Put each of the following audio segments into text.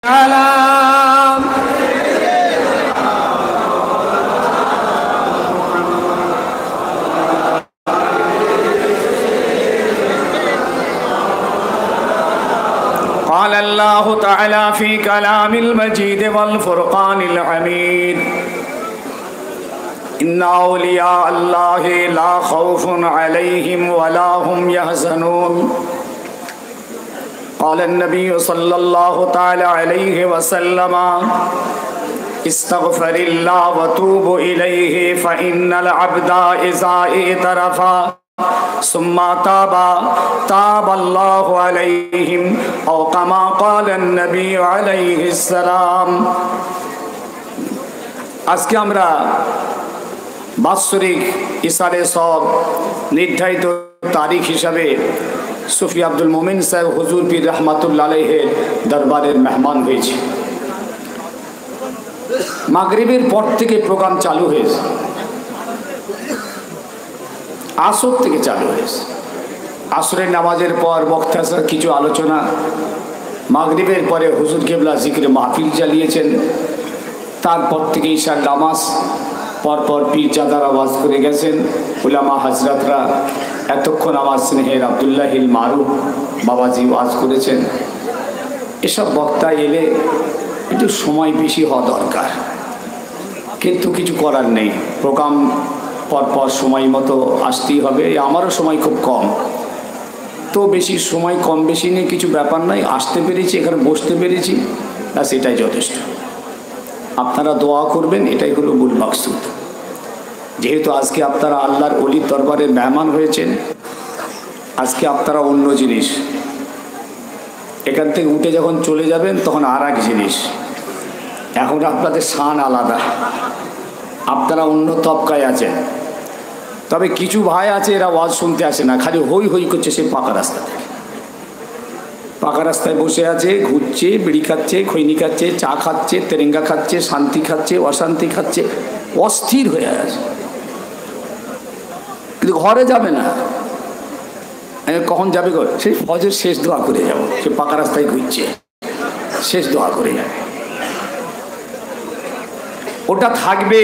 সালাম। قال الله تعالى في كلام المجيد والفرقان الحميد إن أولياء الله لا خوف عليهم ولا هم يحزنون قال النبي صلى الله تعالى عليه وسلم استغفر الله وتوب إليه فإن العبد إذا اعترف ثم تاب الله عليهم أو كما قال النبي عليه السلام। আজকে আমরা বাৎসরিক ইসারে সব নির্ধারিত তারিখ হিসাবে সুফি আব্দুল মোমিন সাহেব হুজুর পীর রহমাতুল্লাহ আলাইহির দরবারের মেহমান হয়েছে। মাগরিবের পর থেকে প্রোগ্রাম চালু হয়েছে, আসর থেকে চালু হয়েছে। আসরের নামাজের পর বক্তার কিছু আলোচনা, মাগরিবের পরে হুজুর কেবলা জিকিরে মাহফিল চালিয়েছেন। তারপর থেকে ঈশার নামাজ পরপর পীরজাদার আওয়াজ করে গেছেন, উলামা হাজরাতরা এতক্ষণ আমার স্নেহের আব্দুল্লাহিল মারুফ বাবাজি ওয়াজ করেছেন। এসব বক্তা এলে একটু সময় বেশি হওয়া দরকার, কিন্তু কিছু করার নেই। প্রোগ্রাম পরপর সময় মতো আসতেই হবে। আমারও সময় খুব কম, তো বেশি সময় কম বেশি নিয়ে কিছু ব্যাপার নাই। আসতে পেরেছি, এখানে বসতে পেরেছি, ব্যাস এটাই যথেষ্ট। আপনারা দোয়া করবেন, এটাই হলো মূল মাকসুদ। যেহেতু আজকে আপনারা আল্লাহর ওলির দরবারের মেহমান হয়েছেন, আজকে আপনারা অন্য জিনিস, এখান থেকে উঠে যখন চলে যাবেন তখন আর এক জিনিস। এখন আপনাদের শান আলাদা, আপনারা অন্য তবকায় আছেন। তবে কিছু ভাই আছে এরা ওয়াজ শুনতে আসে না, খালি হই হই করছে সে পাকা রাস্তা থেকে। পাকা রাস্তায় বসে আছে, ঘুরছে, বিড়ি খাচ্ছে, খৈনি খাচ্ছে, চা খাচ্ছে, তেরেঙ্গা খাচ্ছে, শান্তি খাচ্ছে, অশান্তি খাচ্ছে, অস্থির হয়ে আছে, কিন্তু ঘরে যাবে না। কখন যাবে গো? সেই ফজর শেষ দোয়া করে যাবো। সে পাকা রাস্তায় ঘুরছে, শেষ দোয়া করে যাবে। ওটা থাকবে,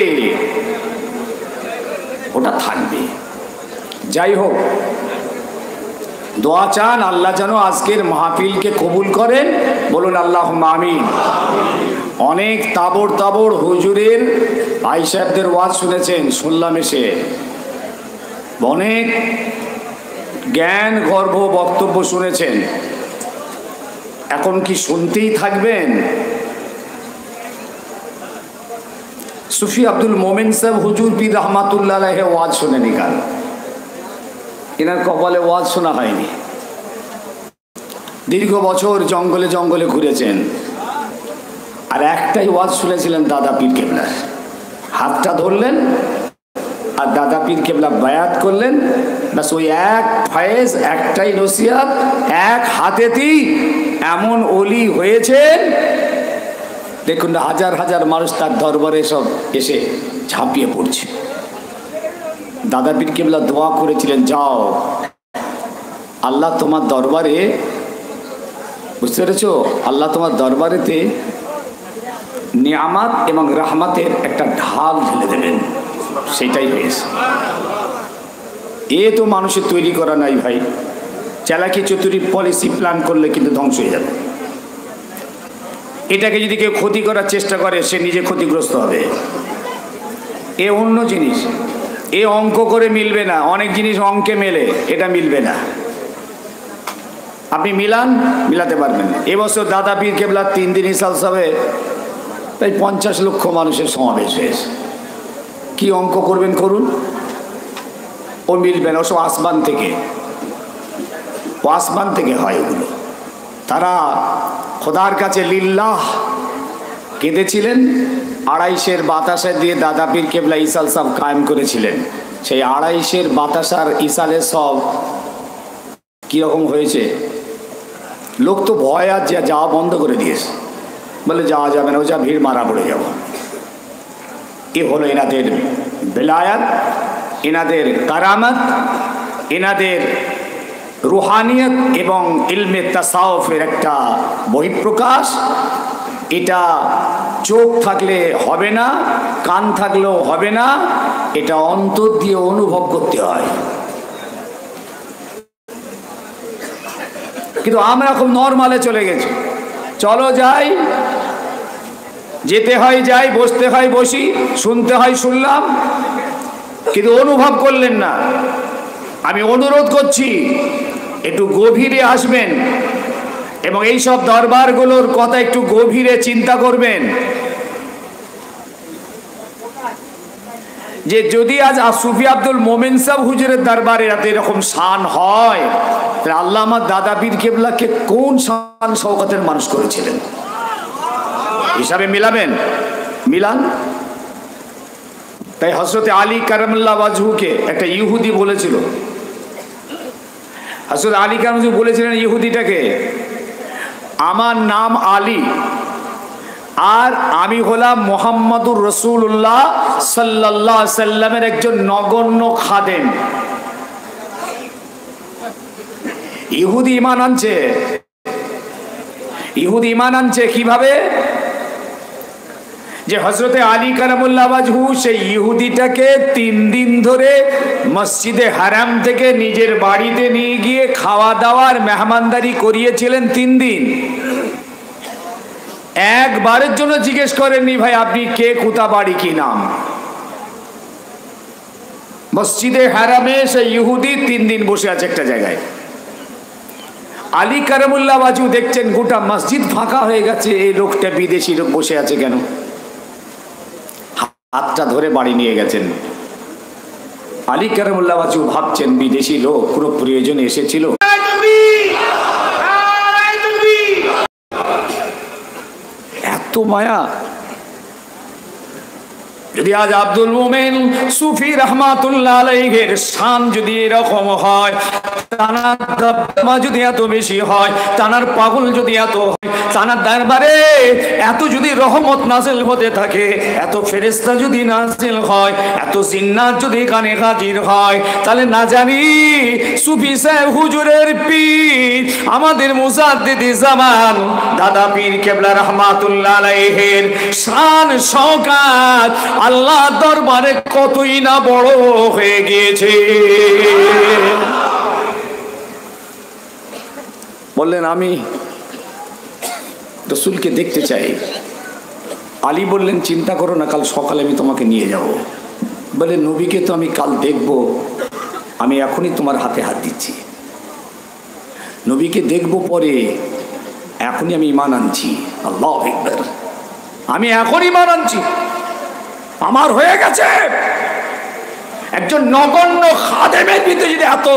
ওটা থাকবে। যাই হোক, দোয়া চান আল্লাহ যেন আজকের মাহফিলকে কবুল করেন, বলুন আল্লাহুম্মা আমিন। অনেক তাবড় তাবড় হুজুরের ভাই সাহেবদের ওয়াজ শুনেছেন, শুনলাম এসে। অনেক জ্ঞান গর্ভ বক্তব্য শুনেছেন। এখন কি শুনতেই থাকবেন? সুফি আব্দুল মোমিন সাহেব হুজুর পীর রহমাতুল্লাহ আলাইহি ওয়াজ শোনেনি কাল, এনার কপালে ওয়াজ শোনা হয়নি। দীর্ঘ বছর জঙ্গলে জঙ্গলে ঘুরেছেন, আর একটাই ওয়াজ শুনেছিলেন দাদা পীর কেবলার। হাতটা ধরলেন আর দাদা পীর কেবলা বায়াত করলেন, ব্যাস ওই এক ফয়েজ, একটাই নসিহত, এক হাতেতেই এমন ওলি হয়েছেন। দেখুন না, হাজার হাজার মানুষ তার দরবারে সব এসে ঝাঁপিয়ে পড়ছে। দাদা পীর কেবলা দোয়া করেছিলেন, যাও আল্লাহ তোমার দরবারে, বুঝতে পেরেছ, আল্লাহ তোমার দরবারেতে নিয়ামত এবং রহমতের একটা ঢাল ঢেলে দেবেন। সেটাই হয়েছে। এ তো মানুষের তৈরি করা নাই ভাই। চালাকি চতুরি পলিসি প্ল্যান করলে কিন্তু ধ্বংস হয়ে যাবে। এটাকে যদি কেউ ক্ষতি করার চেষ্টা করে, সে নিজে ক্ষতিগ্রস্ত হবে। এ অন্য জিনিস, এ অঙ্ক করে মিলবে না। অনেক জিনিস অঙ্কে মেলে, এটা মিলবে না। আপনি মিলাতে পারবেন না। এবছর দাদা পীর কেবলার 3 দিন ইসাল সবে প্রায় 50 লক্ষ মানুষের সমাবেশ হয়েছে। কি অঙ্ক করবেন করুন, ও মিলবে না। ওসব আসমান থেকে, ও আসমান থেকে হয় এগুলো। তারা খোদার কাছে লিল্লাহ কেঁদেছিলেন। 250 বাতাসা দিয়ে দাদা পীর কেবলা ইসাল সব কায়েম করেছিলেন। সেই 250 বাতাসার ইসালে সব কীরকম হয়েছে, লোক তো ভয় আর যাওয়া বন্ধ করে দিয়েছে, বলে যাওয়া যাবে না, ও যা ভিড় মারা পড়ে যাব। এ হলো এনাদের বেলায়াত, এনাদের কারামত, এনাদের রুহানিয়ত এবং ইলমে তাসাউফের একটা বহিঃপ্রকাশ। এটা চোখ থাকলে হবে না, কান থাকলেও হবে না, এটা অন্তর দিয়ে অনুভব করতে হয়। কিন্তু আমরা খুব নরমালে চলে গেছি, চলো যাই, যেতে হয় যাই, বসতে হয় বসি, শুনতে হয় শুনলাম, কিন্তু অনুভব করলেন না। আমি অনুরোধ করছি একটু গভীরে আসবেন এবং এই সব দরবারগুলোর কথা একটু গভীরে চিন্তা করবেন যে যদি আজ সুফি আব্দুল মোমেন সাহেব হুজুরের দরবারে এত এরকম শান হয়, তাহলে আল্লাহ আমার দাদা পীর কেবলাকে কোন শান শওকতের মানুষ করেছিলেন হিসাবে মিলাবেন, মিলান। তাই হযরত আলী কারামাল্লাহু ওয়াজহুকে একটা ইহুদি বলেছিল, হযরত আলী কারামাল্লাহু বলেছিলেন ইহুদিটাকে, আমার নাম আলী আর আমি হলাম মুহাম্মদুর রাসূলুল্লাহ সাল্লাল্লাহু আলাইহি সাল্লামের একজন নগণ্য খাদেম। ইহুদি ঈমান আনছে, ইহুদি ঈমান আনছে কিভাবে? যে হযরতে আলী কারামাল্লাহু ওয়াজহু সেই ইহুদিটাকে 3 দিন ধরে মসজিদে হারাম থেকে নিজের বাড়িতে নিয়ে গিয়ে খাওয়া দাওয়ার মেহমানদারি করিয়েছিলেন 3 দিন। একবারের জন্য জিজ্ঞেস করেননি ভাই আপনি কে, কোথা বাড়ি, কি নাম। মসজিদে হারামে সেই ইহুদি 3 দিন বসে আছে একটা জায়গায়। আলী কারামাল্লাহু ওয়াজহু দেখছেন গোটা মসজিদ ফাঁকা হয়ে গেছে, এই লোকটা বিদেশি লোক বসে আছে কেন? হাতটা ধরে বাড়ি নিয়ে গেছেন। আলী কারামাল্লাহু ওয়াজহু ভাবছেন বিদেশি লোক, কোনো প্রয়োজনে এসেছিল। এত মায়া। যদি আজ আব্দুল মোমেন সুফি রহমাতুল্লাহ আলাইহির শান যদি এরকম হয়, তানার দাম্মা যদি এত বেশি হয়, তানার পাগল যদি এত হয়, তানার দরবারে এত যদি রহমত নাযিল হতে থাকে, এত ফেরেশতা যদি নাযিল হয়, এত জিন্নাত যদি কানে হাজির হয়, তাহলে না জানি সুফি সাহেব হুজুরের পীর আমাদের মুজাদ্দিদি জামান দাদা পীর কেবলা রহমাতুল্লাহ আলাইহির শান শওকত আল্লাহ দরবারে কতই না বড় হয়ে গিয়েছে। বললেন আমি রাসূলকে দেখতে চাই। আলী বললেন চিন্তা করো না, কাল সকালে আমি তোমাকে নিয়ে যাব। বলে নবীকে তো আমি কাল দেখব, আমি এখনই তোমার হাতে হাত দিচ্ছি। নবীকে দেখব পরে, এখনই আমি ঈমান আনছি। আল্লাহু আকবার, আমি এখনই ঈমান আনছি, আমার হয়ে গেছে। একজন নগণ্য খাদেমের ভিতরে যদি এত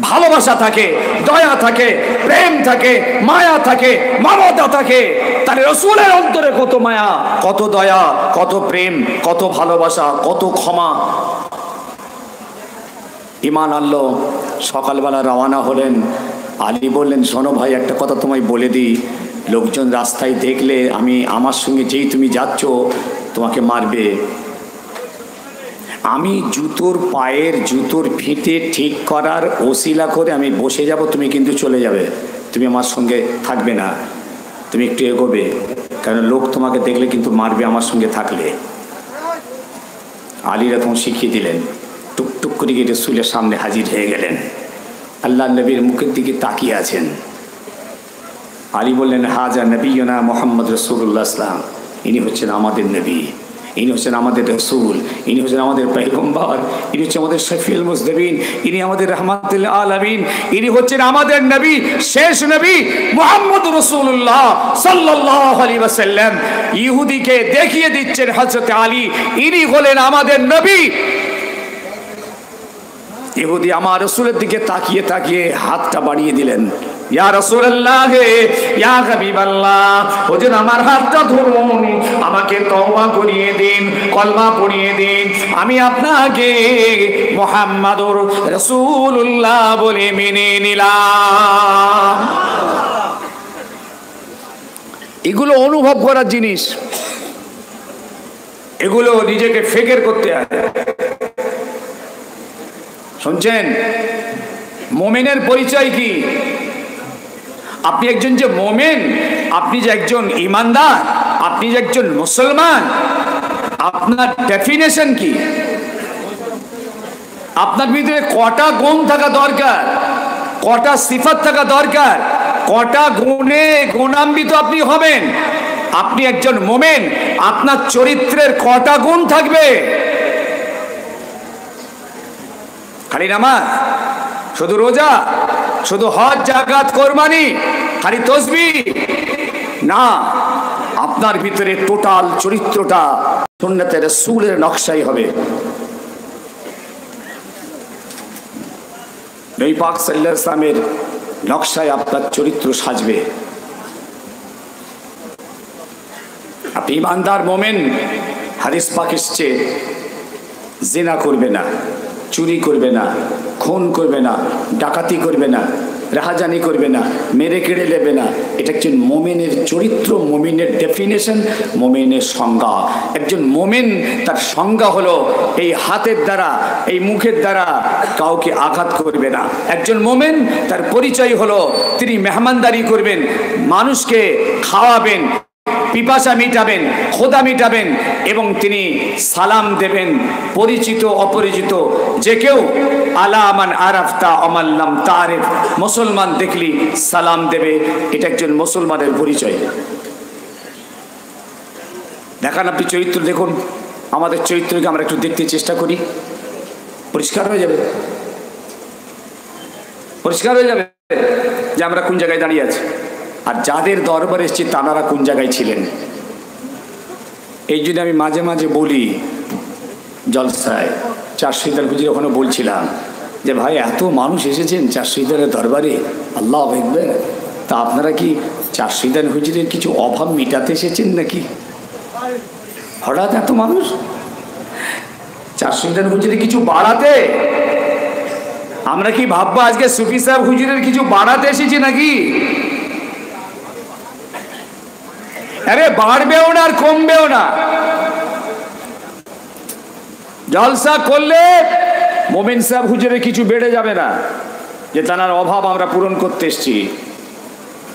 ভালোবাসা থাকে, দয়া থাকে, প্রেম থাকে, মায়া থাকে, মমতা থাকে, তাহলে রাসূলের অন্তরে কত মায়া, কত দয়া, কত প্রেম, কত ভালোবাসা, কত ক্ষমা। ঈমান আনলো, সকালবেলা রওনা হলেন। আলী বললেন শোনো ভাই, একটা কথা তোমায় বলে দিই, লোকজন রাস্তায় দেখলে আমার সঙ্গে যেই তুমি যাচ্ছ তোমাকে মারবে। আমি পায়ের জুতোর ফিতে ঠিক করার ওসিলা করে আমি বসে যাব, তুমি কিন্তু চলে যাবে, তুমি আমার সঙ্গে থাকবে না, তুমি একটু এগোবে, কারণ লোক তোমাকে দেখলে কিন্তু মারবে আমার সঙ্গে থাকলে। আলীরা তখন শিখিয়ে দিলেন, টুকটুক করে গিয়ে রাসূলের সামনে হাজির হয়ে গেলেন। আল্লাহ নবীর মুখের দিকে তাকিয়ে আছেন। আলী বললেন হাজা নবিয়না মুহাম্মদ রাসূলুল্লাহ সাল্লাল্লাহু আলাইহি ওয়াসাল্লাম, ইনি হচ্ছেন আমাদের নবী, ইনি হচ্ছেন আমাদের রসুল, ইনি হচ্ছেন আমাদের পয়গম্বর, ইনি হচ্ছেন আমাদের শফিউল মুজনিবিন, ইনি আমাদের রাহমাতুল আলামিন, ইনি হচ্ছেন আমাদের নবী, শেষ নবী মুহাম্মদ রাসূলুল্লাহ সাল্লাল্লাহু আলাইহি ওয়াসাল্লাম। ইহুদিকে দেখিয়ে দিচ্ছেন হযরত আলী, ইনি হলেন আমাদের নবী। ইহুদি আমার রাসূলের দিকে তাকিয়ে তাকিয়ে হাতটা বাড়িয়ে দিলেন, ইয়া রাসূলুল্লাহ, ইয়া হাবিবাল্লাহ, হুজুর আমার হাতটা ধরুন, আমাকে তওবা করিয়ে দিন, কলমা পড়িয়ে দিন, আমি আপনাকে মুহাম্মাদুর রাসূলুল্লাহ বলে মেনে নিলাম। এগুলো অনুভব করার জিনিস, এগুলো নিজেকে ফিকির করতে হয়। শুনছেন, মোমেনের পরিচয় কি? আপনি একজন যে মোমেন, আপনি যে একজন ইমানদার, আপনি যে একজন মুসলমান, আপনার ডেফিনেশন কি? আপনার ভিতরে কটা গুণ থাকা দরকার, কটা সিফাত থাকা দরকার, কটা গুণে গুণান্বিত আপনি হবেন? আপনি একজন মোমেন, আপনার চরিত্রের কটা গুণ থাকবে? খালি নামাজ, শুধু রোজা, শুধু হজ জাকাত কোরবানি, খালি তাসবিহ না, আপনার ভিতরে টোটাল চরিত্রটা সুন্নতে রাসূলের নকশাই হবে। নবী পাক সাল্লাল্লাহু আলাইহি ওয়াসাল্লামের নকশায় আপনার চরিত্র সাজবে। আপনি ইমানদার মোমেন, হাদিস পাক এসেছে জিনা করবে না, চুরি করবে না, খুন করবে না, ডাকাতি করবে না, রাহাজানি করবে না, মেরে কেড়ে নেবে না। এটা একজন মোমেনের চরিত্র, মোমেনের ডেফিনেশন, মোমেনের সংজ্ঞা। একজন মোমেন তার সংজ্ঞা হলো এই হাতের দ্বারা, এই মুখের দ্বারা কাউকে আঘাত করবে না। একজন মোমেন তার পরিচয় হলো তিনি মেহমানদারি করবেন, মানুষকে খাওয়াবেন, পিপাসা মিটাবেন, খোদা মিটাবেন, এবং তিনি সালাম দেবেন পরিচিত অপরিচিত যে কেউ। আলা মান আরাফতা আমাল্লাম তারিফ, মুসলমান দেখলি সালাম দেবে, এটা একজন মুসলমানের পরিচয়। দেখান আপনি চরিত্র দেখুন, আমাদের চরিত্রকে আমরা একটু দেখতে চেষ্টা করি, পরিষ্কার হয়ে যাবে, পরিষ্কার হয়ে যাবে যে আমরা কোন জায়গায় দাঁড়িয়ে আছি আর যাদের দরবারে এসেছি তারা কোন জায়গায় ছিলেন। এই জন্য আমি মাঝে মাঝে বলি জলসায়, চার শহীদার হুজুর ওখানে বলছিলাম যে ভাই এত মানুষ এসেছেন চার শহীদারের দরবারে, আল্লাহ আকবার, তা আপনারা কি চার শহীদার হুজুরের কিছু অভাব মিটাতে এসেছেন নাকি? হঠাৎ এত মানুষ চার শহীদার হুজুরের কিছু বাড়াতে? আমরা কি ভাববো আজকে সুফি সাহেব হুজুরের কিছু বাড়াতে এসেছি নাকি? আরে বাড়বেও না আর কমবেও না। জলসা করলে মোমিন সাহেব হুজুরের কিছু বেড়ে যাবে না, যে তার অভাব আমরা পূরণ করতে এসেছি,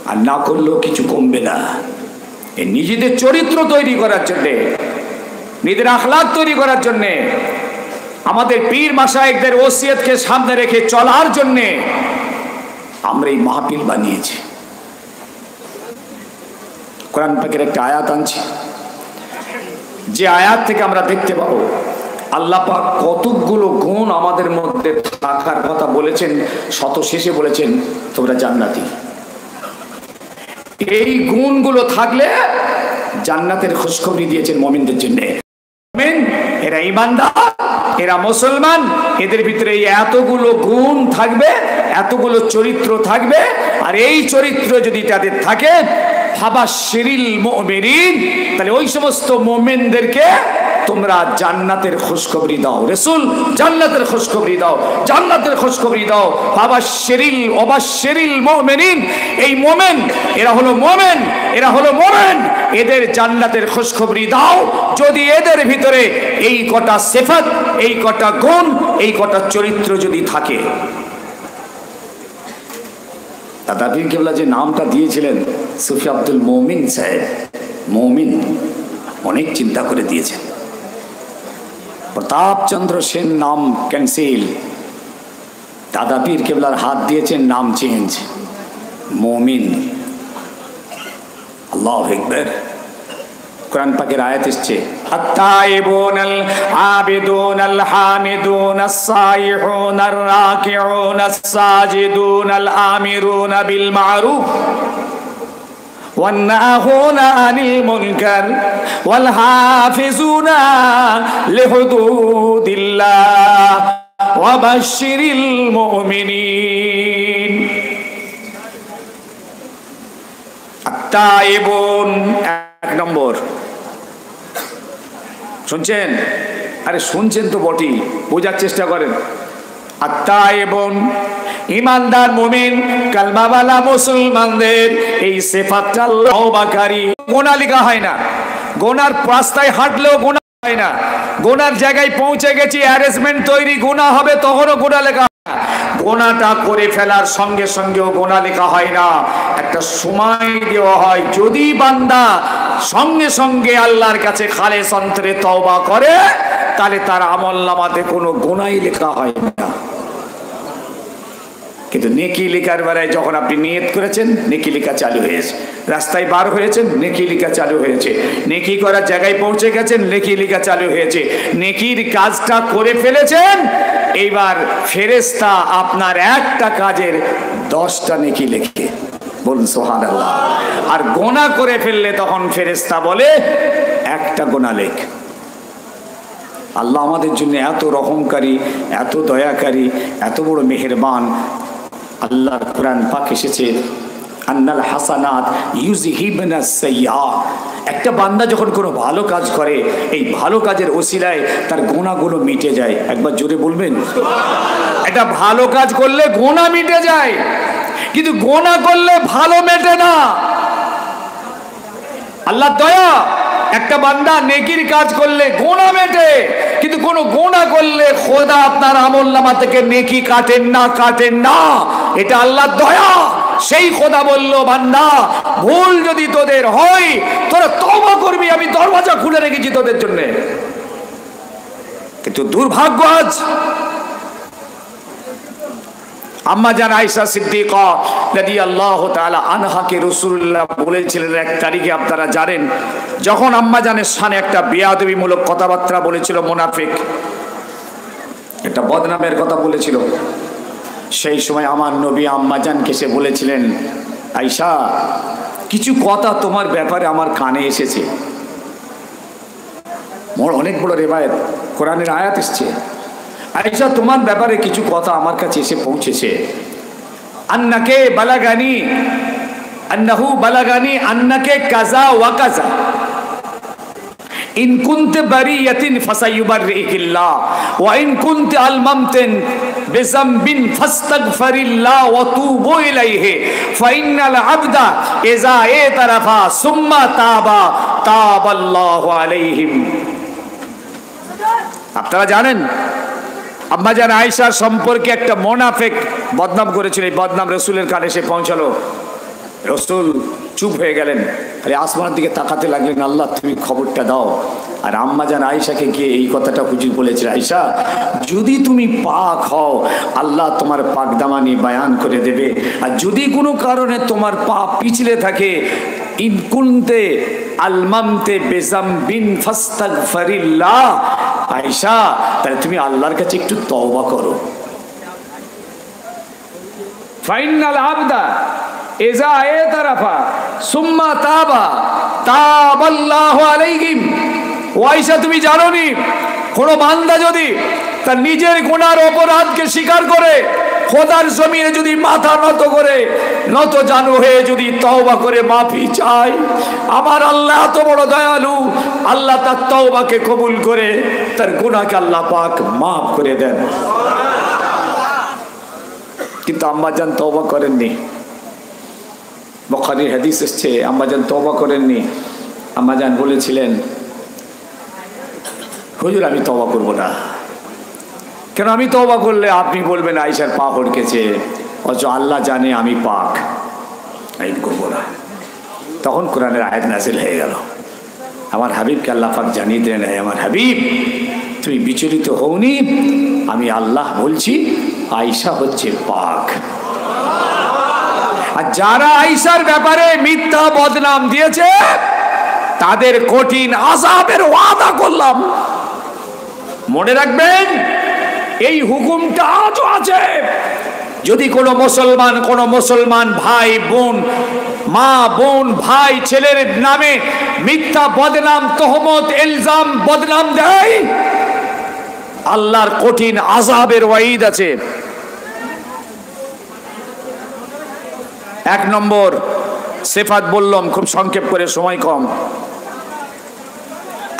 আর না করলেও কিছু কমবে না। এই নিজেদের চরিত্র তৈরি করার জন্যে, নিজেদের আখলাক তৈরি করার জন্যে, আমাদের পীর মাশায়েখদের ওসিয়তকে সামনে রেখে চলার জন্যে আমরা এই মাহফিল বানিয়েছি। কোরআন পাকের একটা আয়াত আনছি, যে আয়াত থেকে আমরা দেখতে পাবো আল্লাহ পাক কতগুলো গুণ আমাদের মধ্যে থাকার কথা বলেছেন। শত শেষে বলেছেন তোমরা জান্নাতি। এই গুণগুলো থাকলে জান্নাতের খুশখবরি দিয়েছেন মুমিনদের জন্য। মুমিন এরা ইমানদার, এরা মুসলমান, এদের ভিতরে এতগুলো গুণ থাকবে, এতগুলো চরিত্র থাকবে। আর এই চরিত্র যদি তাদের থাকে, ফাবাশশিরিল মুমিনিন, তাহলে ওই সমস্ত মুমিনদেরকে তোমরা জান্নাতের খুশখবরি দাও। রাসূল জান্নাতের খুশখবরি দাও, জান্নাতের খুশখবরি দাও। ফাবাশশিরিল মুমিনিন, এই মুমিন এরা হলো মুমিন, এরা হলো মুমিন, এদের জান্নাতের খুশখবরি দাও যদি এদের ভিতরে এই কটা সিফাত, এই কটা গুণ, এই কটা চরিত্র যদি থাকে। দাদা পীর কেবলা যে নামটা দিয়েছিলেন সুফি আব্দুল মুমিন সাহেব, মুমিন অনেক চিন্তা করে দিয়েছেন। প্রতাপচন্দ্র সেন নাম ক্যান্সেল, দাদা পীর কেবলার হাত দিয়েছেন নাম চেঞ্জ, মুমিন। আল্লাহু আকবার। কোরআন পাকের আয়াত এসেছে আত-তাইবুনাল আবিদুনাল হামিদুনাস সাইহুনার রাকিউনাস সাজিদুনাল আমিরুনা বিল মারুফ ওয়ান নাহুনা আনিল মুনকার ওয়াল হাফিজুনা লিহুদুদিল্লাহ ওয়া বাশশিরিল মুমিনিন। আত-তাইবুন এক নম্বর, শুনছেন? আরে শুনছেন তো বটেই, বোঝার চেষ্টা করেন। আত-তাইবুন ইমানদার মুমিন কালমাওয়ালা মুসলমানদের এই সিফাতটা তওবাকারী। গুনাহ লেখা হয় না, গুনার রাস্তায় হাঁটলেও গুনাহ হয় না, গুনার জায়গায় পৌঁছে গেছি অ্যারেঞ্জমেন্ট তৈরি, গুনাহ হবে তখনও গুনাহ লেখা গোনাটা করে ফেলার সঙ্গে সঙ্গেও গোনা লেখা হয় না, একটা সময় দেওয়া হয়। যদি বান্দা সঙ্গে সঙ্গে আল্লাহর কাছে খালেস অন্তরে তওবা করে, তাহলে তার আমলনামাতে কোনো গোনাই লেখা হয় না। কিন্তু নেকি লেখার বেলায় যখন আপনি নিয়ত করেছেন, নেকি লেখা চালু হয়েছে। রাস্তায় বার হয়েছেন, নেকি লেখা চালু হয়েছে। নেকি করার জায়গায় পৌঁছে গেছেন, নেকি লেখা চালু হয়েছে। নেকির কাজটা করে ফেলেছেন, এইবার ফেরেশতা আপনার একটা কাজের 10টা নেকি লেখে। বলুন সুবহানাল্লাহ। আর গোনা করে ফেললে তখন ফেরেশতা বলে একটা গোনা লেখ। আল্লাহ আমাদের জন্য এত রহমকারী, এত দয়াকারী, এত বড় মেহেরবান। আল্লাহর কোরআন পাক এসেছে, আন্নাল হাসানাত ইউযহিবনাস সাইয়্যাত। একটা বান্দা যখন কোনো ভালো কাজ করে, এই ভালো কাজের ওসিলায় তার গুনাহগুলো মিটে যায়। একবার জোরে বলবেন। একটা ভালো কাজ করলে গুনাহ মিটে যায়, কিন্তু গুনাহ করলে ভালো মেটে না। আল্লাহ দয়া, একটা বান্দা নেকির কাজ করলে গুনাহ মেটে, কিন্তু কোন গুনাহ করলে খোদা আপনার আমলনামা থেকে নেকি কাটেন না। এটা আল্লাহর দয়া। সেই খোদা বলল, বান্দা ভুল যদি তোদের হয়, তোরা তওবা করবি, আমি দরওয়াজা খুলে রেখেছি তোদের জন্য। কিন্তু দুর্ভাগ্য, আজ আম্মা জান আয়েশা সিদ্দিকা রাদিয়াল্লাহু তাআলা আনহাকে রাসূলুল্লাহ বলেছিলেন এক তারিখে, আপনারা জানেন, যখন আম্মা জানের শানে একটা বেয়াদবিমূলক কথাবার্তা বলেছিল মুনাফিক, একটা বদনামের কথা বলেছিল। সেই সময় আমার নবী আম্মা জানকে এসে বলেছিলেন, আয়েশা, কিছু কথা তোমার ব্যাপারে আমার কানে এসেছে। অনেক বড় রিওয়ায়াত, কোরআনের আয়াত এসেছে। আয়েশা, তোমার ব্যাপারে কিছু কথা আমার কাছে এসে পৌঁছেছে। আন্নাকে বালাগানি, আন্নাহু বালাগানি আন্নাকে কাজা ওয়া কাজা, ইন কুনতে বারিয়াতিন ফাসায়ুবাররিকিল্লাহ ওয়া ইন কুনতে আলমামতিন বিযামবিন ফাস্তাগফিরিল্লাহ ওয়া তুবু ইলাইহি ফাইন্নাল আবদা ইযা ইতারাফা সুম্মা তাবা তাবাল্লাহু আলাইহিম। আপনারা জানেন, আম্মা জান আয়েশার সম্পর্কে একটা মুনাফিক বদনাম করেছিল। এই বদনাম রাসূলের কানে এসে পৌঁছালো। রাসূল চুপ হয়ে গেলেন, আরে আসমানের দিকে তাকাতে লাগলেন, আল্লাহ তুমি খবরটা দাও। আর আম্মা জান আয়েশাকে গিয়ে এই কথাটা হুজুর বলেছিল, আয়েশা, যদি তুমি পাক হও, আল্লাহ তোমার পাকদামানি বায়ান করে দেবে। আর যদি কোনো কারণে তোমার পা পিছলে থাকে, ইন কুনতে আলমামতে বিযামবিন ফাস্তাগফিরিল্লাহ, আয়েশা, তাহলে তুমি আল্লাহর কাছে একটু তওবা করো। ফাইনাল আবদা ইযা ইতারাফা সুম্মা তাবা তাবাল্লাহু আলাইহিম। ও আয়েশা, তুমি জানো নি, কোন বান্দা যদি তার নিজের গুনার অপরাধকে স্বীকার করে, খোদার জমিনে যদি মাথা নত করে, নত জানু হয়ে যদি তওবা করে মাফি চায়, আমার আল্লাহ এত বড় দয়ালু, আল্লাহ তার তওবাকে কবুল করে তার গুনাহকে আল্লাহ পাক মাফ করে দেন। কিন্তু আম্মা জান তওবা করেননি। বুখারীর হাদিস এসেছে, আম্মা জান তওবা করেননি। আম্মা জান বলেছিলেন, হুজুর আমি তওবা করব না। কেন? আমি তওবা করলে আপনি বলবেন আয়েশার পা হড়কেছে, অথচ আল্লাহ জানে আমি পাক, আমি করবো না। তখন কোরআনের আয়াত নাযিল হয়ে গেল। আমার হাবিবকে আল্লাহ পাক জানিয়ে দিলেন, আমার হাবিব, তুমি বিচলিত হওনি, আমি আল্লাহ বলছি আয়েশা হচ্ছে পাক। আর যারা আয়েশার ব্যাপারে মিথ্যা বদনাম দিয়েছে, তাদের কঠিন আযাবের ওয়াদা করলাম। মনে রাখবেন, এই হুকুমটা আজও আছে। যদি কোনো মুসলমান ভাই বোন, মা বোন ভাই ছেলের নামে মিথ্যা বদনাম, তহমত, ইলজাম, বদনাম দেয়, আল্লাহর কঠিন আযাবের ওয়াইদ আছে। 1 নম্বর সিফাত বললাম খুব সংক্ষেপ করে, সময় কম।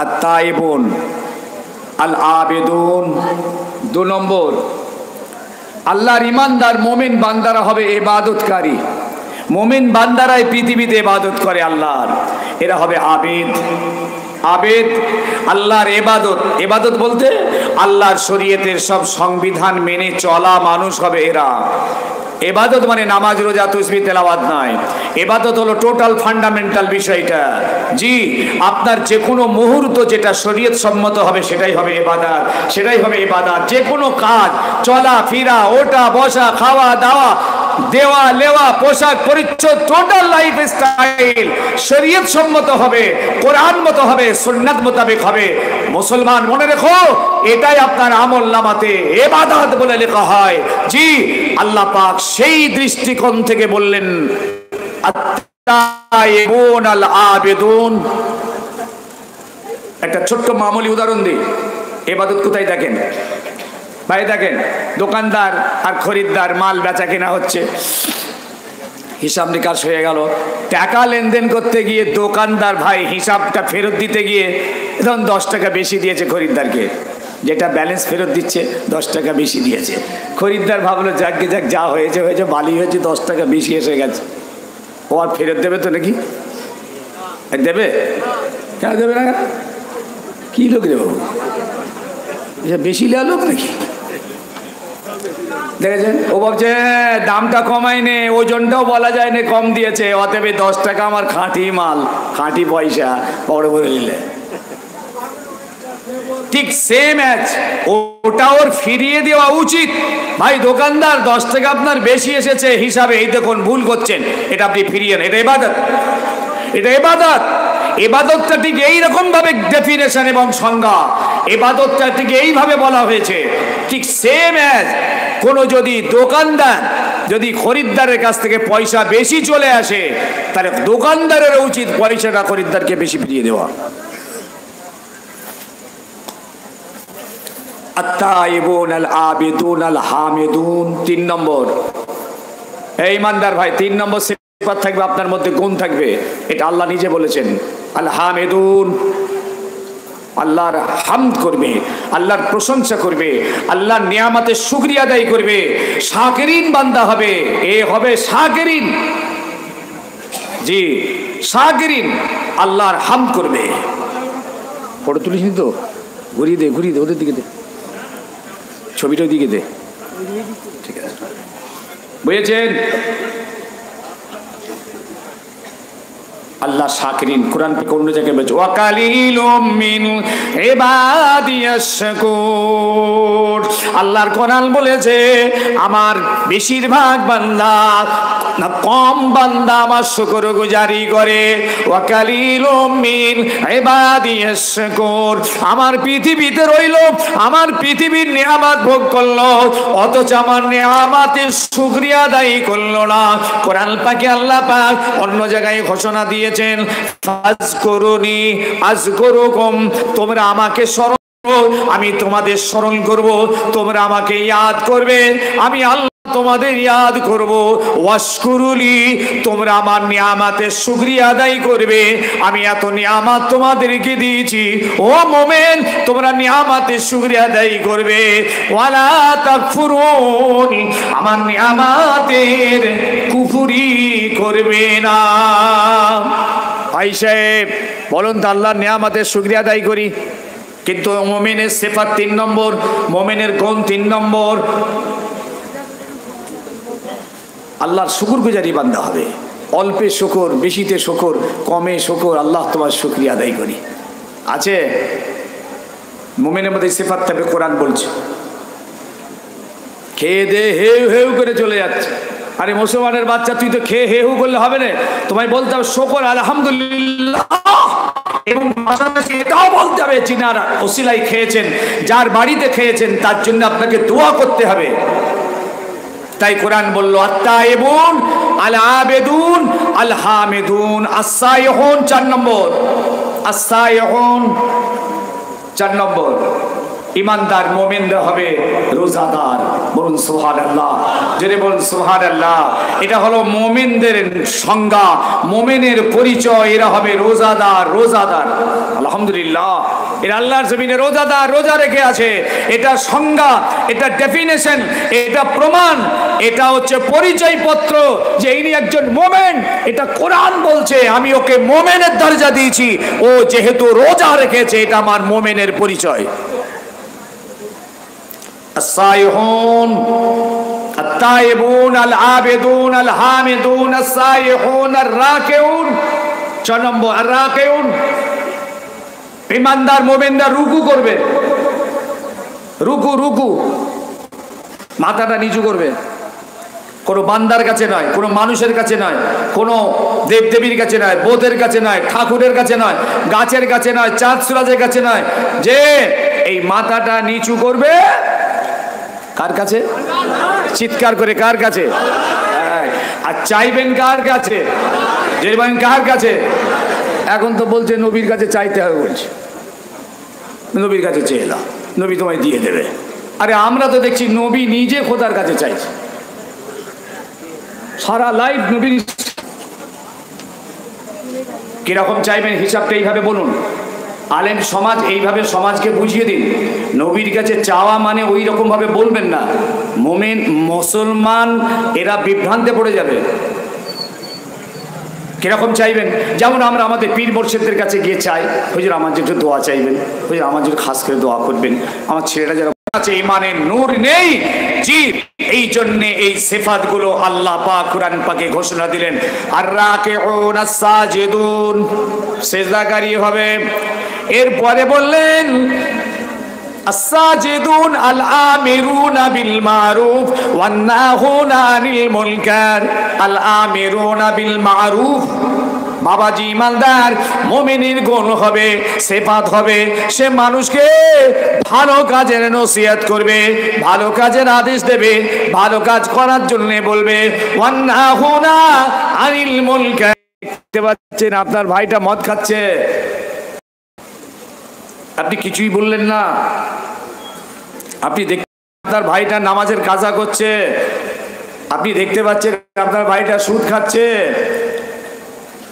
আত-তাইবুন আল আবিদুন। 2 নম্বর, আল্লাহর ইমানদার মুমিন বান্দারা হবে ইবাদতকারী। মুমিন বান্দারাই পৃথিবীতে ইবাদত করে আল্লাহর, এরা হবে আবিদ। আবেদ আল্লাহর ইবাদত, ইবাদত বলতে আল্লাহর শরীয়তের সব সংবিধান মেনে চলা মানুষ হবে এরা। ইবাদত মানে নামাজ রোজা তাসবিহ তেলাওয়াত নয়, ইবাদত হলো টোটাল ফান্ডামেন্টাল বিষয়টা। জি, আপনার যে কোনো মুহূর্ত যেটা শরীয়ত সম্মত হবে সেটাই হবে ইবাদত, সেটাই হবে ইবাদত। যে কোনো কাজ, চলা ফিরা, ওঠা বসা, খাওয়া দাওয়া, দেওয়া লেওয়া, পোশাক পরিচ্ছদ, টোটাল লাইফ স্টাইল শরীয়ত সম্মত হবে, কোরআন মতো হবে, সুন্নাত মোতাবেক হবে। মুসলমান মনে রেখো, এটাই আপনার আমল নামাতে ইবাদত বলে লেখা হয়। জি, আল্লাহ পাক সেই দৃষ্টিকোণ থেকে বললেন আত-তাইবুন আল আবিদুন। একটা ছোট্ট মামুলি উদাহরণ দিই, ইবাদত কোথায় দেখেন ভাই? দেখেন দোকানদার আর খরিদ্দার, মাল বেচা কেনা হচ্ছে, হিসাব নিকাশ হয়ে গেল, টাকা লেনদেন করতে গিয়ে দোকানদার ভাই হিসাবটা ফেরত দিতে গিয়ে ধরুন 10 টাকা বেশি দিয়েছে খরিদ্দারকে, যেটা ব্যালেন্স ফেরত দিচ্ছে 10 টাকা বেশি দিয়েছে। খরিদ্দার ভাবলো যাক যা হয়েছে হয়েছে, বালি হয়েছে, 10 টাকা বেশি এসে গেছে, ও আর ফেরত দেবে তো নাকি? দেবে কেন দেবে না? কি লোক দেবো, বেশি লেয়া লোক নাকি? দেখেছেন, ও ভাবছে দামটা কমায়নি, ওজনটাও বলা যায় না কম দিয়েছে, অতএব 10 টাকা আমার খাঁটি মাল, খাঁটি পয়সা বড় করে নিলে। ঠিক সেম ম্যাচ, ওটা ওর ফিরিয়ে দেওয়া উচিত। ভাই দোকানদার 10 টাকা আপনার বেশি এসেছে হিসাবে, এই দেখুন ভুল করছেন, এটা আপনি ফিরিয়ে নেন। এটা ইবাদত, এটা ইবাদত। ইবাদতটা ঠিক এইরকম ভাবে ডেফিনেশন এবং সংজ্ঞা, ইবাদতটা ঠিক এইভাবে বলা হয়েছে। ঠিক সেম অ্যাজ কোনো যদি দোকানদার যদি খরিদ্দারের কাছ থেকে পয়সা বেশি চলে আসে, তাহলে দোকানদারের উচিত পয়সাটা খরিদ্দারকে বেশি ফিরিয়ে দেওয়া। আত-তাইবুন আল আবিদুন আল হামিদুন। 3 নম্বর, এই ইমানদার ভাই 3 নম্বর সিফাত থাকবে আপনার মধ্যে, গুণ থাকবে। এটা আল্লাহ নিজে বলেছেন, আল হামিদুন, আল্লাহর হামদ করবে, আল্লাহর প্রশংসা করবে, আল্লাহর নিয়ামতের শুকরিয়া আদায় করবে, শাকিরিন বান্দা হবে। এ হবে শাকিরিন। জি, শাকিরিন, আল্লাহর হামদ করবে। ফটো তুলিস তো, ঘুরিয়ে দে ওদের দিকে দে, ছবিটা দিকে দে, ঠিক আছে? বুঝেছেন? আল্লাহ শাকিরিন। কোরআন থেকে অন্য জায়গায় বলছে ওয়াকালিলুম মিন ইবাদিয়াশ শাকুর। আল্লাহর কোরআন বলেছে আমার বেশিরভাগ বান্দা না কম বান্দা আমার শুকরগুজারি করে। ওয়াকালিলুম মিন ইবাদিয়াশ শাকুর। আমার পৃথিবীতে রইল, আমার পৃথিবীর নিয়ামত ভোগ করলো, অথচ আমার নিয়ামতের শুকরিয়া আদায় করলো না। কোরআন পাকে আল্লাহ পাক অন্য জায়গায় ঘোষণা দিয়ে ফাজকুরুনি আযকুরুকুম, তোমরা আমাকে স্মরণ করো, আমি তোমাদের স্মরণ করব। তোমরা আমাকে ইয়াদ করবে, আমি আল্লাহ তোমাদের ইয়াদ করব। ওয়াশকুরুলি, তোমরা আমার নিয়ামতের শুকরিয়া আদায় করবে। আমি এত নিয়ামত তোমাদেরকে দিয়েছি, ও মুমিন তোমরা নিয়ামতের শুকরিয়া আদায় করবে। ওয়ালা তাকফুরুন, আমার নিয়ামতের কুফরি করবে না। ভাই সাহেব বলুন তো, আল্লাহর নিয়ামতের শুকরিয়া আদায় করি, কিন্তু মুমিনের সিফাত 3 নম্বর, মুমিনের গুণ 3 নম্বর, আল্লাহর শুকরগুজারি বান্দা হবে। অল্পে শুকর, বেশিতে শুকর, কমে শুকর, আল্লাহ তোমার শুকরিয়া আদায় করি। আছে মুমিনের মধ্যে সিফাত থাকবে। কোরআন বলছে খেয়ে দে হেউ হেউ করে চলে যাচ্ছে। আরে মুসলমানের বাচ্চা, তুই তো খেয়ে হেউ করলে হবে না, তোমায় বলতে হবে শুকর আলহামদুলিল্লাহ, এবং পাশাপাশি এটাও বলতে হবে যিনার ওসিলায় খেয়েছেন, যার বাড়িতে খেয়েছেন, তার জন্য আপনাকে দোয়া করতে হবে। তাই কোরআন বলল আত-তাইবুন আল আবিদুন আল হামিদুন আস-সাইহুন। 4 নম্বর, আস-সাইহুন 4 নম্বর। ইমানদার মোমেনরা হবে রোজাদার। বলুন সুবহানাল্লাহ, জোরে বলুন সুবহানাল্লাহ। এটা হলো মোমেনদের সংজ্ঞা, মোমেনের পরিচয়। এরা হবে রোজাদার, রোজাদার। আলহামদুলিল্লাহ, এরা আল্লাহর জমিনে রোজাদার, রোজা রেখে আছে। এটা সংজ্ঞা, এটা ডেফিনেশন, এটা প্রমাণ, এটা হচ্ছে পরিচয়পত্র যে ইনি একজন মোমেন। এটা কোরআন বলছে আমি ওকে মোমেনের দরজা দিয়েছি, ও যেহেতু রোজা রেখেছে, এটা আমার মোমেনের পরিচয়। الصائحون التائبون العابدون الحامدون السائحون الراكعون। 4 নম্বর الراكعون, ইমানদার মোমেনরা রুকু করবে। রুকু, রুকু মাথাটা নিচু করবে। কোনো বান্দার কাছে নয়, কোনো মানুষের কাছে নয়, কোনো দেবদেবীর কাছে নয়, বোধের কাছে নয়, ঠাকুরের কাছে নয়, গাছের কাছে নয়, চাঁদ সূরজের কাছে নয়। যে এই মাথাটা নিচু করবে কার কাছে? চিৎকার করে কার কাছে? আর চাইবেন কার কাছে? যেরকম কার কাছে? এখন তো বলছে নবীর কাছে চাইতে হবে, বলছে নবীর কাছে চেয়ে এলাম, নবী তোমায় দিয়ে দেবে। আরে আমরা তো দেখছি নবী নিজে খোদার কাছে চাইছে, সারা লাইফ নবীর। কিরকম চাইবেন হিসাবটা এইভাবে বলুন। আলেম সমাজ এইভাবে সমাজকে বুঝিয়ে দিন। নবীর কাছে চাওয়া মানে ওই রকম ভাবে বলবেন না। মোমেন মুসলমান এরা বিভ্রান্তে পড়ে যাবে। কিরকম চাইবেন? যেমন আমরা আমাদের পীর মুর্শিদদের কাছে গিয়ে চাই, হুজুর আমার জন্য দোয়া চাইবেন, হুজুর আমার জন্য খাস করে দোয়া করবেন, আমার ছেলেটা যারা আছে ইমানের নূর নেই। জি, এই জন্য এই সিফাতগুলো আল্লাহ পাক কুরআন পাকে ঘোষণা দিলেন। আর রাকিউন আস-সাজিদুন, সিজদাকারী হবে। এরপরে বললেন আস-সাজিদুন আল-আমিরুনা বিল মারুফ ওয়ান নাহুনা আনিল মুনকার। আল-আমিরুনা বিল মারুফ, বাবাজি ইমানদার মুমিনের গুণ হবে, সিফাত হবে, সে মানুষকে ভালো কাজের নসিহত করবে, ভালো কাজের আদেশ দেবে, ভালো কাজ করার জন্য বলবে। ওয়ান নাহুনা আনিল মুনকার। দেখতে পাচ্ছেন আপনার ভাইটা মদ খাচ্ছে, আপনি কিছুই বললেন না। আপনি দেখতে আপনার ভাইটা নামাজের কাজা করছে, আপনি দেখতে পাচ্ছেন আপনার ভাইটা সুদ খাচ্ছে,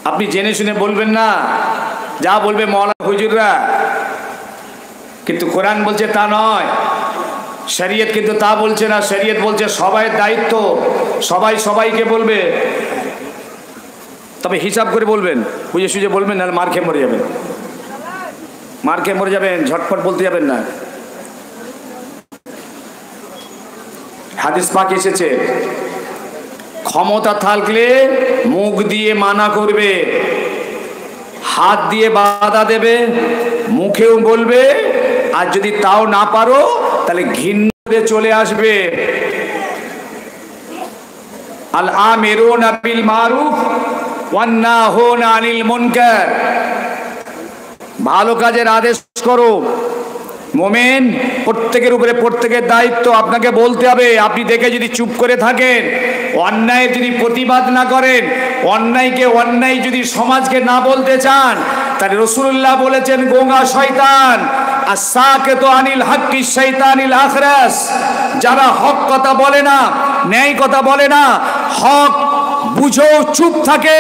আপনি জেনে শুনে বলবেন না, যা বলবে মাওলানা হুজুররা। কিন্তু কোরআন বলছে তা নয়, শরীয়ত কিন্তু তা বলছে না। শরীয়ত বলছে সবাই দায়িত্ব, সবাই সবাইকে বলবে, তবে হিসাব করে বলবেন, বুঝে সুঝে বলবেন, না মার খেয়ে মরে যাবেন, মার খেয়ে মরে যাবেন, ঝটপট বলতে যাবেন না। হাদিস পাক এসেছে ক্ষমতা থাকলে মুখ দিয়ে মানা করবে, হাত দিয়ে বাধা দেবে, মুখেও বলবে, আর যদি তাও না পারো তাহলে ঘৃণা চলে আসবে। আল আমিরুনা বিল মারুফ ওয়ান নাহুনা আনিল মুনকার, ভালো কাজের আদেশ করো। মোমেন প্রত্যেকের উপরে প্রত্যেকের দায়িত্ব, আপনাকে বলতে হবে। আপনি দেখে যদি চুপ করে থাকেন, অন্যায় যদি প্রতিবাদ না করেন, অন্যায়কে অন্যায় যদি সমাজকে না বলতে চান, তাহলে রাসূলুল্লাহ বলেছেন গোঙা শয়তান আস-সাকিতু আনিল হাক্কি শাইতানিল আখরাস, যারা হক কথা বলে না, ন্যায় কথা বলে না, হক বুঝো চুপ থাকে,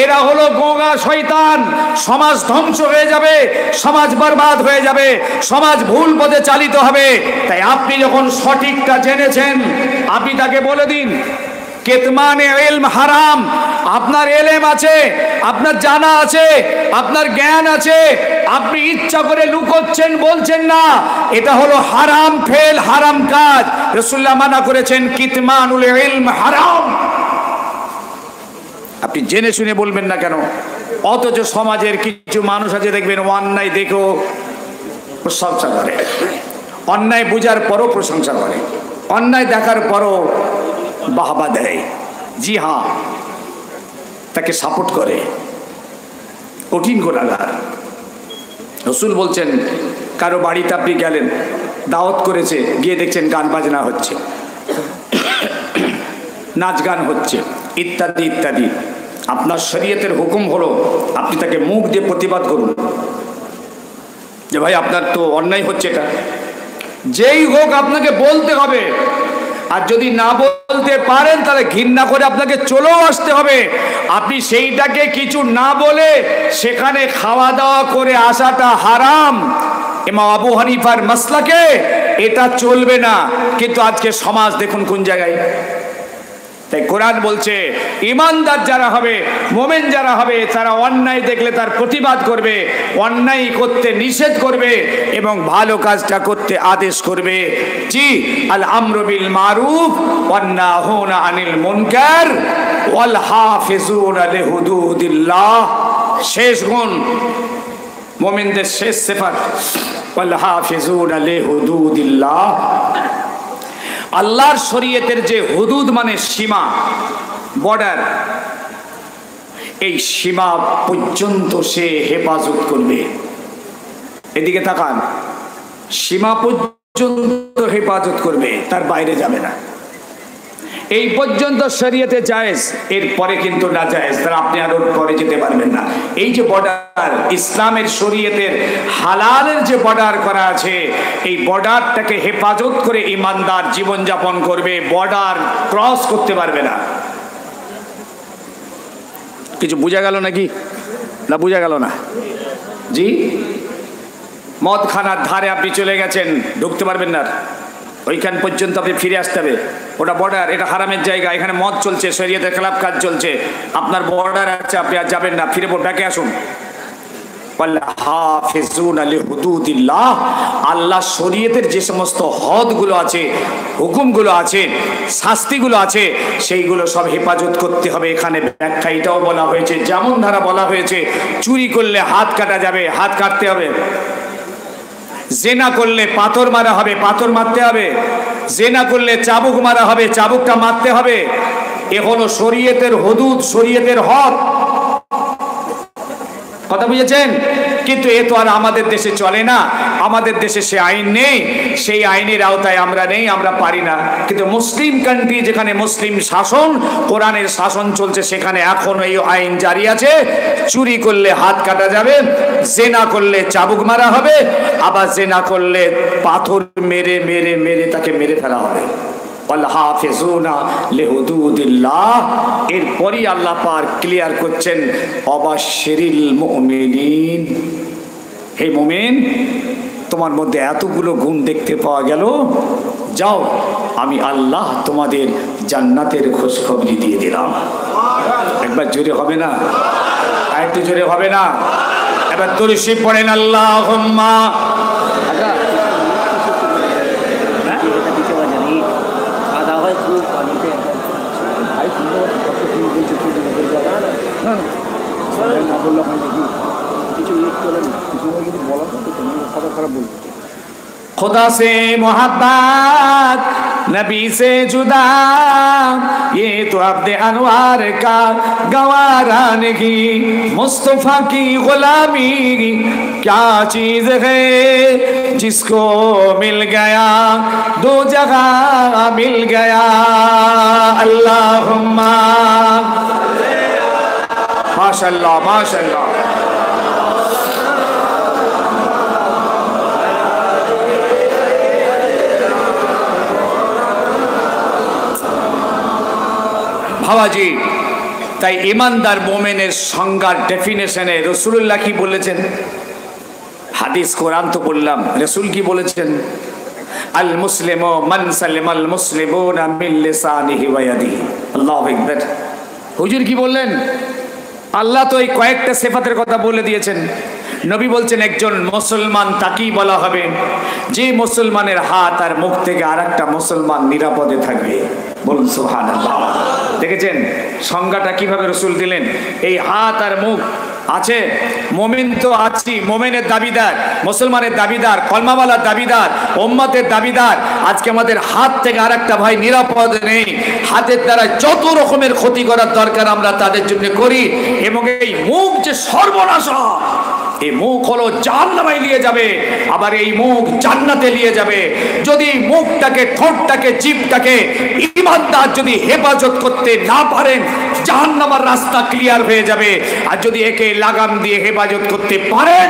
এরা হলো গোঙা শয়তান। সমাজ ধ্বংস হয়ে যাবে, সমাজ বরবাদ হয়ে যাবে, সমাজ ভুল পথে চালিত হবে। তাই আপনি যখন সঠিকটা জেনেছেন, আপনি তাকে বলে দিন কেতমানে ইলম হারাম। আপনার এলেম আছে, আপনার জানা আছে, আপনার জ্ঞান আছে, আপনি ইচ্ছা করে লুকোচ্ছেন, বলছেন না, এটা হলো হারাম ফেল, হারাম কাজ। রাসূলুল্লাহ মানা করেছেন কিতমানুল ইলম হারাম। আপনি জেনে শুনে বলবেন না কেন? অথচ সমাজের কিছু মানুষ আছে দেখবেন অন্যায় দেখেও প্রশংসা করে, অন্যায় বুঝার পরও প্রশংসা করে, অন্যায় দেখার পরও বাহবা দেয়। জি হ্যাঁ, তাকে সাপোর্ট করে। কঠিন গোনাগার। রাসূল বলছেন কারো বাড়িতে আপনি গেলেন, দাওয়াত করেছে, গিয়ে দেখছেন গান বাজনা হচ্ছে, নাচ গান হচ্ছে, ইত্যাদি ইত্যাদি। আপনার শরীয়তের হুকুম হলো আপনি তাকে মুখ দিয়ে প্রতিবাদ করুন যে ভাই আপনার তো অন্যায় হচ্ছে, এটা যেই হোক আপনাকে বলতে হবে, আর যদি না বলতে পারেন তাহলে ঘৃণা করে আপনাকে চলেও আসতে হবে। আপনি সেইটাকে কিছু না বলে সেখানে খাওয়া দাওয়া করে আসাটা হারাম। ইমাম আবু হানিফার মাসলাকে এটা চলবে না, কিন্তু আজকে সমাজ দেখুন কোন জায়গায়। তাই কোরআন বলছে ঈমানদার যারা হবে, মুমিন যারা হবে, তারা অন্যায় দেখলে তার প্রতিবাদ করবে, অন্যায় করতে নিষেধ করবে এবং ভালো কাজটা করতে আদেশ করবে। জি, আল আমরু বিল মারুফ ওয়ান নাহুনা আনিল মুনকার ওয়াল হাফিজুনা লিহুদুদিল্লাহ। শেষ গুণ, মুমিনদের শেষ সিফাত ওয়াল হাফিজুনা লিহুদুদিল্লাহ। আল্লাহর শরীয়তের যে হুদুদ মানে সীমা, বর্ডার, এই সীমা পর্যন্ত সে হেফাজত করবে। এদিকে তাকান, সীমা পর্যন্ত হেফাজত করবে, তার বাইরে যাবে না। এই পর্যন্ত শরীয়তে জায়েজ, এরপরে কিন্তু না জায়েজ, তার আপনি আর পরে যেতে পারবেন না। এই যে বর্ডার, ইসলামের শরীয়তের হালালের যে বর্ডার করা আছে, এই বর্ডারটাকে হেফাজত করে ইমানদার জীবনযাপন করবে, বর্ডার ক্রস করতে পারবে না। কিছু বোঝা গেল নাকি? না বোঝা গেল না? জি, মদখানার ধারে আপনি চলে গেছেন, ঢুকতে পারবেন না, ওইখান পর্যন্ত আপনি ফিরে আসতে হবে। ওটা বর্ডার, এটা হারামের জায়গা, এখানে মদ চলছে, শরীয়তের খেলাফ কাজ চলছে, আপনার বর্ডার আছে, আপনি আর যাবেন না, ফিরে ব্যাকে আসুন। আল্লাহ শরীয়তের যে সমস্ত হদগুলো আছে, হুকুমগুলো আছে, শাস্তিগুলো আছে, সেইগুলো সব হেফাজত করতে হবে। এখানে ব্যাখ্যা এটাও বলা হয়েছে, যেমন ধারা বলা হয়েছে চুরি করলে হাত কাটা যাবে, হাত কাটতে হবে। জেনা করলে পাথর মারা হবে, পাথর মারতে হবে। জেনা করলে চাবুক মারা হবে, চাবুকটা মারতে হবে। এ হলো শরীয়তের হুদুদ, শরীয়তের হদ। কথা বুঝেছেন? কিন্তু এ তো আর আমাদের দেশে চলে না, আমাদের দেশে সে আইন নেই, সেই আইনের আওতায় আমরা নেই, আমরা পারি না। কিন্তু মুসলিম কান্ট্রি, যেখানে মুসলিম শাসন, কোরআনের শাসন চলছে, সেখানে এখনো এই আইন জারি আছে। চুরি করলে হাত কাটা যাবে, জেনা করলে চাবুক মারা হবে, আবার জেনা করলে পাথর মেরে মেরে মেরে তাকে মেরে ফেলা হবে। এরপরই আল্লাহ পাক ক্লিয়ার করছেন অবাশশিরিল মুমিনিন। হে মুমিন, তোমার মধ্যে এতগুলো গুণ দেখতে পাওয়া গেল, যাও আমি আল্লাহ তোমাদের জান্নাতের খোঁজখবরি দিয়ে দিলাম। একবার জোরে হবে না? আরেকটু জোরে হবে না? এবার দরুদ শরীফ পড়েন, আল্লাহুম্মা। खुदा से मोहब्बत, नबी से जुदा, ये तो अब्दे अनवार का गवारा नहीं। मुस्तफा की गुलामी क्या चीज है, जिसको मिल गया दो जगह मिल गया। अल्लाहुम्मा माशाअल्लाह माशाअल्लाह। ভাবাজি, তাই ইমানদার মোমেনের সংজ্ঞার ডেফিনেশনে রাসূলুল্লাহ কি বলেছেন? হাদিস, কোরআন তো বললাম, রাসূল কি বলেছেন? আল মুসলিমু মান সালিমাল মুসলিমুনা মিন লিসানিহি ওয়া ইয়াদিহি। আল্লাহু আকবার। হুজুর কি বললেন? আল্লাহ তো এই কয়েকটা সিফাতের কথা বলে দিয়েছেন। নবী বলছেন একজন মুসলমান তাকেই বলা হবে যে মুসলমানের হাত আর মুখ থেকে আরেকটা মুসলমান নিরাপদে থাকবে। বলুন সুবহানাল্লাহ। দেখেছেন সংজ্ঞাটা কিভাবে রাসূল দিলেন? এই হাত আর মুখ আছে, মুমিন তো আছি, মুমিনের দাবিদার, মুসলমানের দাবিদার, কলমাওয়ালার দাবিদার, উম্মতের দাবিদার। আজকে আমাদের হাত থেকে আরেকটা ভাই নিরাপদ নেই। হাতের দ্বারা যত রকমের ক্ষতি করার দরকার আমরা তাদের জন্য করি, এবং এই মুখ যে সর্বনাশ, এই মুখ হলো জাহান্নামে নিয়ে যাবে, আবার এই মুখ জান্নাতে নিয়ে যাবে। যদি মুখটাকে, ঠোঁটটাকে, জিভটাকে ঈমানদার যদি হেফাজত করতে না পারেন, জাহান্নামের রাস্তা ক্লিয়ার হয়ে যাবে। আর যদি একে লাগাম দিয়ে হেফাজত করতে পারেন,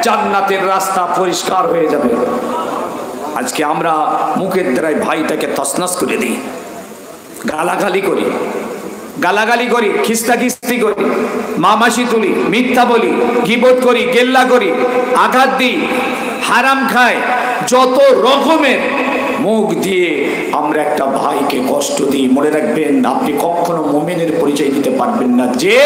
জান্নাতের রাস্তা পরিষ্কার হয়ে যাবে। আজকে আমরা মুখের দ্বারাই ভাইটাকে তছনছ করে দিই, গালাগালি করি, খিস্তি করি, মামাসি তুলি, মিথ্যা বলি, গীবত করি, গেল্লা করি, আঘাত দিই, হারাম খাই, যত রকমের মুখ দিয়ে আমরা একটা ভাইকে কষ্ট দিই। মনে রাখবেন, আপনি কখনো মুমিনের পরিচয় দিতে পারবেন না যে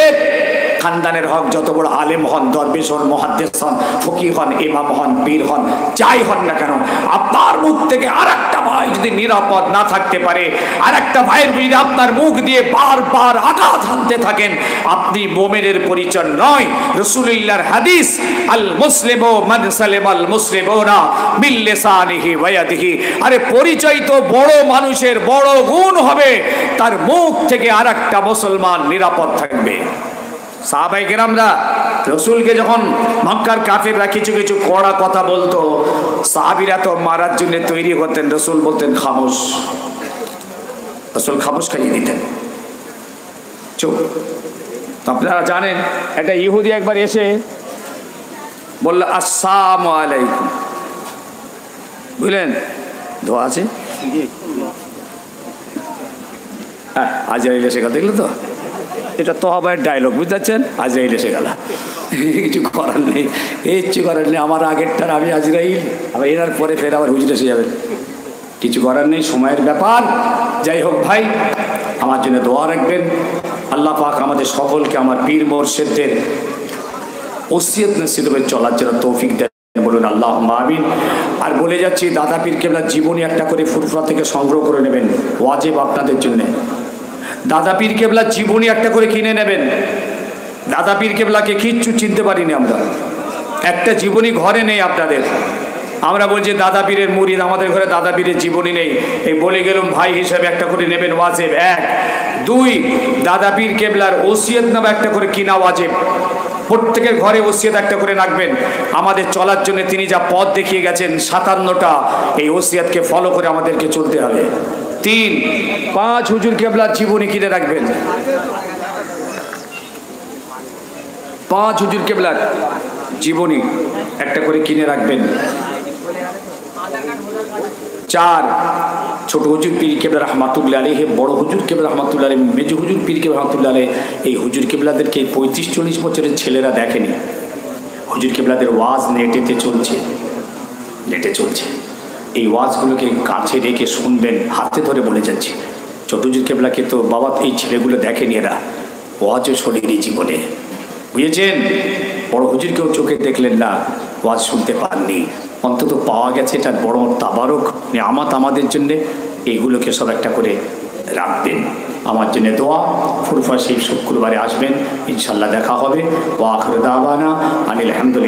খানদানের হক যত বড় আলেম হন, দরবেশ হন, মুহাদ্দিস হন, ফকিহ হন, ইমাম হন, পীর হন, যাই হন না কেন, আপনার মুখ থেকে আর একটা ভাই যদি নিরাপদ না থাকতে পারে, আর একটা ভাইয়ের বিরুদ্ধে আপনার মুখ দিয়ে বারবার আঘাত হানতে থাকেন, আপনি মুমিনের পরিচয় নয়। রাসূলুল্লাহর হাদিস, আল মুসলিমু মান সালিমাল মুসলিমুনা বিল লিসানিহি ওয়া ইয়াদিহি। আরে পরিচয় তো বড় মানুষের বড় গুণ হবে, তার মুখ থেকে আর একটা মুসলমান নিরাপদ থাকবে। সাহাবায়ে কেরামরা রাসূলকে যখন মক্কার কাফিররা কিছু কিছু কড়া কথা বলতো, সাহাবীরা তো মারার জন্য তৈরি হতেন, রাসূল বলতেন খামোশ, রাসূল খামোশ খাইয়ে দিতেন, চুপ। আপনারা জানেন একটা ইহুদি একবার এসে বলল আসসালামু আলাইকুম, বুঝলেন, দোয়া আছে, হ্যাঁ আজরাইল এসে গেল, দেখলো তো, এটা তহবায়ের ডায়লগ, বুঝতে পারছেন, আজরাইল এসে গেল, কিছু করার নেই, কিচ্ছু করার নেই, আমার আগেরটার আমি আজরাইল, আবার এনার পরে ফের আবার হুজুর এসে যাবেন, কিছু করার নেই, সময়ের ব্যাপার। যাই হোক ভাই, আমার জন্য দোয়া রাখবেন, আল্লাহ পাক আমাদের সকলকে আমার পীর মুর্শিদদের ওসিয়ত নসিহতে চলার জন্য তৌফিক দেন, বলুন আল্লাহুম্মা আমিন। আর বলে যাচ্ছি, দাদা পীর কেবলার জীবনী একটা করে ফুরফুরা থেকে সংগ্রহ করে নেবেন, ওয়াজিব আপনাদের জন্য। দাদা পীর কেবলার জীবনী একটা করে কিনে নেবেন। দাদা পীর কেবলাকে কিচ্ছু চিনতে পারিনি আমরা, একটা জীবনী ঘরে নেই আপনাদের। আমরা বলছি দাদা পীরের মুরিদ, আমাদের ঘরে দাদা পীরের জীবনী নেই, এই বলে গেলাম ভাই হিসাবে একটা করে নেবেন, ওয়াজিব। এক, দুই, দাদা পীর কেবলার ওসিয়ত নামা একটা করে কিনা ওয়াজিব, প্রত্যেকের ঘরে ওসিয়ত একটা করে রাখবেন। আমাদের চলার জন্য তিনি যা পথ দেখিয়ে গেছেন 57টা, এই ওসিয়তকে ফলো করে আমাদেরকে চলতে হবে। 3, 5 হুজুর কেবলার জীবনী কিনে রাখবেন, 5 হুজুর কেবলার জীবনী একটা করে কিনে রাখবেন। 4, ছোট হুজুর পীর কেবলা রহমাতুল্লাহ আলাইহি, বড় হুজুর কেবলা রহমাতুল্লাহ আলাইহি, মেজো হুজুর পীর কেবলা রহমাতুল্লাহ আলাইহি। এই হুজুর কেবলাদেরকে 35-40 বছরের ছেলেরা দেখেনি। হুজুর কেবলাদের ওয়াজ নেটে চলছে। এই ওয়াজগুলোকে কাছে রেখে শুনবেন, হাতে ধরে বলে যাচ্ছি। ছোট হুজুর কেবলাকে তো বাবা এই ছেলেগুলো দেখেনি, এরা ওয়াজও শোনেনি জীবনে, বুঝেছেন। বড় হুজুরকেও চোখে দেখলেন না, ওয়াজ শুনতে পাননি, অন্তত পাওয়া গেছে, এটা বড় তাবারক নিয়ামত আমাদের জন্যে। এইগুলোকে সব একটা করে রাখবেন। আমার জন্য দোয়া। ফুরফুরা শরীফ শুক্রবারে আসবেন, ইনশাল্লাহ দেখা হবে। ওয়া আখিরু দাওয়ানা আনিল হামদুলিল্লাহ।